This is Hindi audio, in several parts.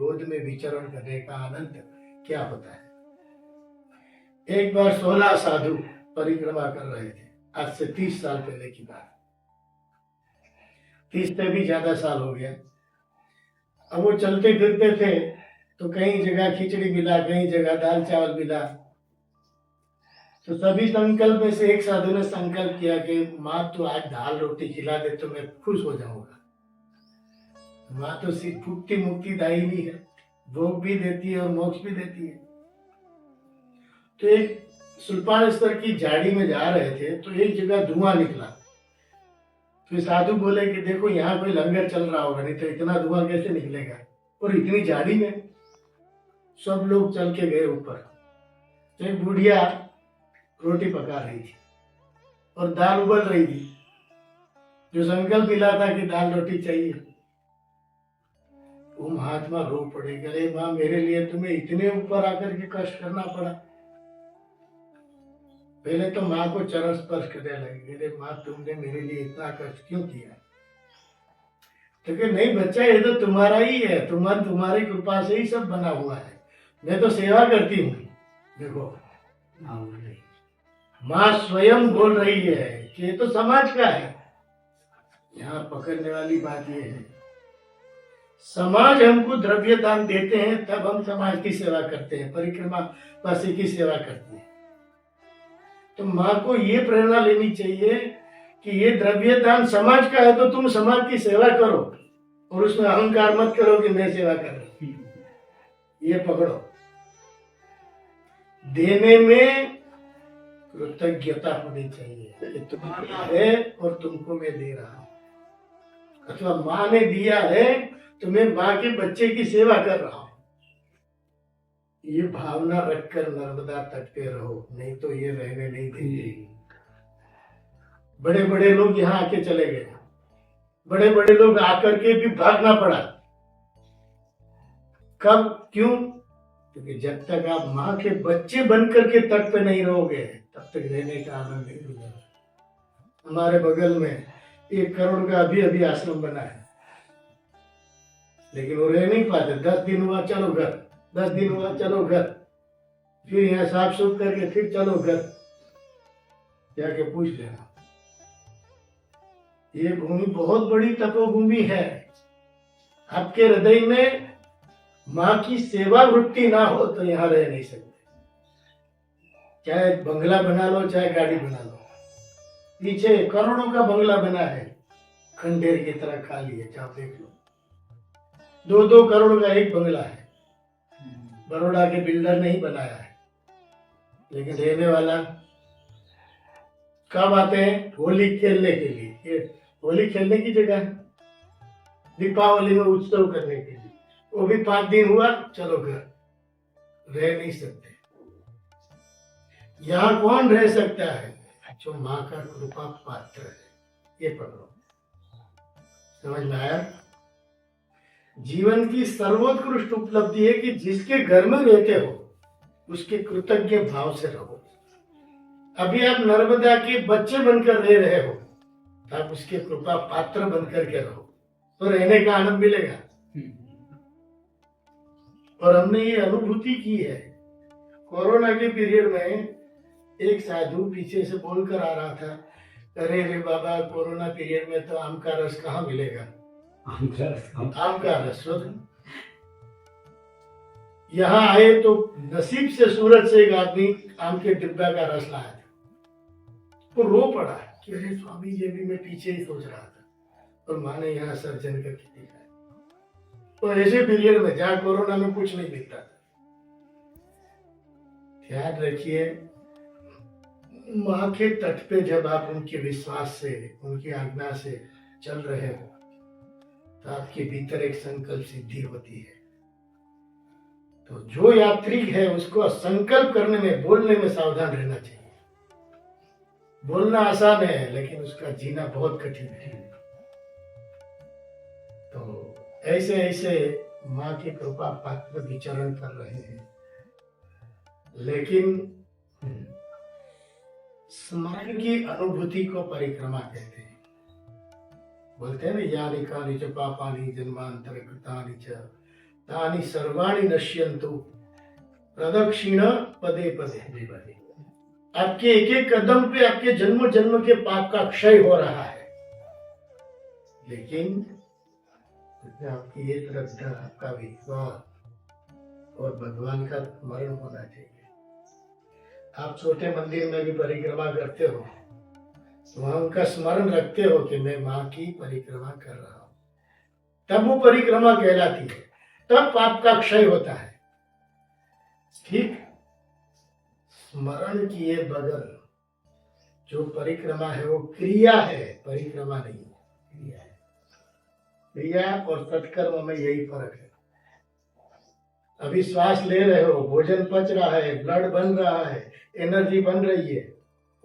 गोद में विचरण करने का आनंद क्या होता है। एक बार 16 साधु परिक्रमा कर रहे थे, आज से 30 साल पहले की बात, 30 से भी ज्यादा साल हो गया। अब वो चलते फिरते थे तो कहीं जगह खिचड़ी मिला, कहीं जगह दाल चावल मिला, तो सभी संकल्प में से एक साधु ने संकल्प किया कि माँ तो आज दाल रोटी खिला दे तो मैं खुश हो जाऊंगा। माँ तो सिर्फ फूकती मुक्ति दायिनी है, भोग भी देती है और मोक्ष भी देती है। तो एक सुल्पानेश्वर की झाड़ी में जा रहे थे तो एक जगह धुआं निकला। तो साधु बोले कि देखो यहाँ कोई लंगर चल रहा होगा, नहीं तो इतना धुआं कैसे निकलेगा, और इतनी झाड़ी में। सब लोग चल के गए ऊपर। तो एक बुढ़िया रोटी पका रही थी और दाल उबल रही थी, जो संकल्प मिला था कि दाल रोटी चाहिए। वो महात्मा रो पड़े, अरे माँ मेरे लिए तुम्हें इतने ऊपर आकर के कष्ट करना पड़ा। पहले तो माँ को चरण स्पर्श करने लगे, अरे माँ तुमने मेरे लिए इतना कष्ट क्यों किया। तो कि नहीं बच्चा, ये तो तुम्हारा ही है, तुम्हारी कृपा से ही सब बना हुआ है, मैं तो सेवा करती हूँ। देखो माँ स्वयं बोल रही है कि ये तो समाज का है। यहाँ पकड़ने वाली बात ये है, समाज हमको द्रव्य दान देते हैं तब हम समाज की सेवा करते हैं, परिक्रमा वासी की सेवा करते हैं। तो माँ को ये प्रेरणा लेनी चाहिए कि ये द्रव्य दान समाज का है तो तुम समाज की सेवा करो, और उसमें अहंकार मत करो कि मैं सेवा कर रही हूं। ये पकड़ो, देने में कृतज्ञता होनी चाहिए कि तुम्हारा है और तुमको मैं दे रहा हूं, अथवा माँ ने दिया है तो मैं माँ के बच्चे की सेवा कर रहा हूं। ये भावना रखकर नर्मदा तट पे रहो, नहीं तो ये रहने नहीं देंगे। बड़े बड़े लोग यहाँ आके चले गए, बड़े बड़े लोग आकर के भी भागना पड़ा। कब, क्यों? क्योंकि जब तक आप माँ के बच्चे बनकर के तट पे नहीं रहोगे तब तक रहने का आनंद नहीं मिलेगा। हमारे बगल में 1 करोड़ का अभी अभी आश्रम बना है, लेकिन वो रह नहीं पाते। 10 दिन हुआ चलो घर, 10 दिन हुआ चलो घर, फिर यहाँ साफ सुफ करके फिर चलो घर। जाके पूछ लेना, ये भूमि बहुत बड़ी तपोभूमि है। आपके हृदय में माँ की सेवा वृत्ति ना हो तो यहाँ रह नहीं सकते। चाहे बंगला बना लो, चाहे गाड़ी बना लो, पीछे करोड़ों का बंगला बना है, खंडेर की तरह खाली है, चाहे देख लो। 2-2 करोड़ का एक बंगला है, बड़ौदा के बिल्डर नहीं बनाया है, लेकिन रहने वाला कब आते हैं? होली खेलने के लिए। ये होली खेलने की जगह है, दीपावली में उत्सव करने के लिए। वो भी 5 दिन हुआ चलो घर, रह नहीं सकते। यहाँ कौन रह सकता है? जो माँ का कृपा पात्र है। ये पढ़ो, समझ में आया? जीवन की सर्वोत्कृष्ट उपलब्धि है कि जिसके घर में रहते हो उसके कृतज्ञ भाव से रहो। अभी आप नर्मदा के बच्चे बनकर रह रहे हो, आप उसके कृपा पात्र बनकर के रहो, तो रहने का आनंद मिलेगा। और हमने ये अनुभूति की है। कोरोना के पीरियड में एक साधु पीछे से बोलकर आ रहा था, अरे रे बाबा, कोरोना पीरियड में तो आम का रस कहाँ मिलेगा? आम का रस यहाँ आए तो नसीब से सूरत से एक आदमी आम के डिब्बा का रस लाया था। वो रो पड़ा कि अरे स्वामी जी, भी मैं पीछे ही सोच रहा था, और माँ ने यहाँ सर्जन करके दिखाया। तो ऐसे पीरियड में जहाँ कोरोना में कुछ नहीं मिलता था, ध्यान रखिए, माँ के तट पे जब आप उनके विश्वास से, उनकी आज्ञा से चल रहे हो तो आपके भीतर एक संकल्प सिद्धि होती है। तो जो यात्री है उसको संकल्प करने में, बोलने में सावधान रहना चाहिए। बोलना आसान है लेकिन उसका जीना बहुत कठिन है। तो ऐसे ऐसे माँ की कृपा पात्र विचरण कर रहे हैं, लेकिन स्मरण की अनुभूति को परिक्रमा कहते हैं। बोलते हैं ना, यानि कानि च पापानि जन्मांतर कृतानि च तानि सर्वाणि नश्यन्तु प्रदक्षिण पदे पदे। आपके एक एक कदम पे आपके जन्म जन्म के पाप का क्षय हो रहा है, लेकिन आपकी ये श्रद्धा, आपका विश्वास और भगवान का स्मरण होना चाहिए। आप छोटे मंदिर में भी परिक्रमा करते हो, वहां उनका स्मरण रखते हो कि मैं माँ की परिक्रमा कर रहा हूं, तब वो परिक्रमा कहलाती है, तब पाप का क्षय होता है। ठीक, स्मरण किए बगैर जो परिक्रमा है वो क्रिया है, परिक्रमा नहीं है, क्रिया है। क्रिया और सत्कर्म में यही फर्क है। अभी श्वास ले रहे हो, भोजन पच रहा है, ब्लड बन रहा है, एनर्जी बन रही है,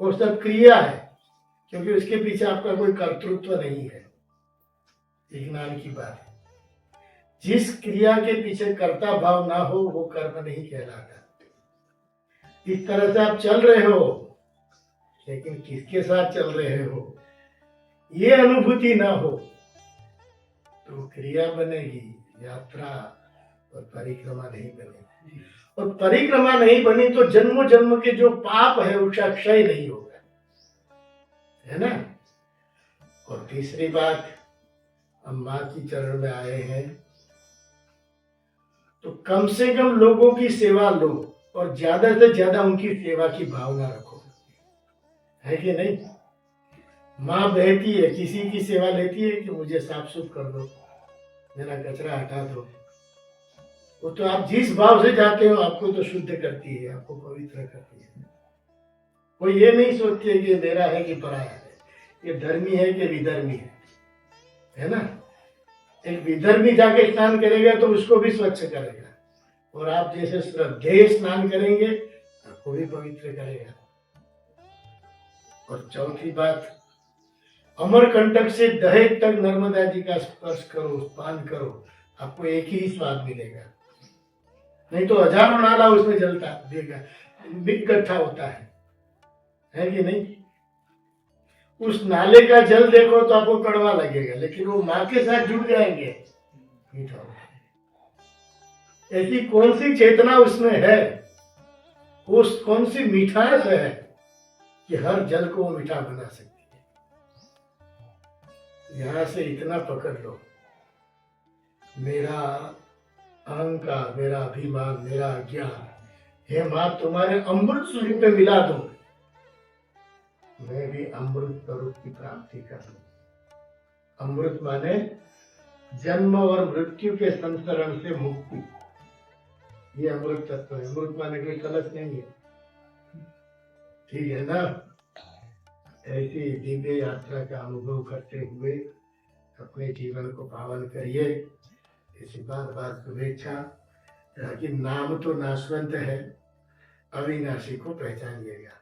वो सब क्रिया है, क्योंकि उसके पीछे आपका कोई कर्तृत्व नहीं है। विज्ञान की बात है, जिस क्रिया के पीछे कर्ता भाव ना हो वो कर्म नहीं कहलाता। इस तरह से आप चल रहे हो, लेकिन किसके साथ चल रहे हो ये अनुभूति ना हो तो क्रिया बनेगी, यात्रा और परिक्रमा नहीं बनेगी। और परिक्रमा नहीं बनी तो जन्म जन्म के जो पाप है उसका क्षय नहीं होगा, है ना। और तीसरी बात, हम माँ की चरण में आए हैं तो कम से कम लोगों की सेवा लो और ज्यादा से ज्यादा उनकी सेवा की भावना रखो, है कि नहीं। माँ बहती है, किसी की सेवा लेती है कि मुझे साफ सुफ कर दो, मेरा कचरा हटा दो। वो तो आप जिस भाव से जाते हो आपको तो शुद्ध करती है, आपको पवित्र करती है। वो ये नहीं सोचती है कि मेरा है कि पराया है, ये धर्मी है कि विधर्मी है ना। एक विधर्मी जाके स्नान करेगा तो उसको भी स्वच्छ करेगा, और आप जैसे श्रद्धेय स्नान करेंगे आपको भी पवित्र करेगा। और चौथी बात, अमरकंटक से दहेज तक नर्मदा जी का स्पर्श करो, पान करो, आपको एक ही स्वाद मिलेगा, नहीं तो हजारों नाला उसमें जलता देगा, इकट्ठा होता है कि नहीं। उस नाले का जल देखो तो आपको कड़वा लगेगा, लेकिन वो माँ के साथ जुड़ जाएंगे, मीठा होगा। ऐसी कौन सी चेतना उसमें है, उस कौन सी मिठास है कि हर जल को वो मीठा बना सकती है। यहां से इतना पकड़ लो, मेरा अहंकार, मेरा अभिमान, मेरा अज्ञान, हे माँ तुम्हारे अमृत स्वरूप में मिला दो, मैं भी अमृत स्वरूप की प्राप्ति कर लूं। अमृत माने जन्म और मृत्यु के संसरण से मुक्ति, ये अमृत तत्व है। अमृत माने कोई कलश नहीं है, ठीक है ना। ऐसी दिव्य यात्रा का अनुभव करते हुए अपने जीवन को पावन करिए, इसी बार बार शुभेच्छा। कि नाम तो नाशवंत है, अविनाशी को पहचानिएगा।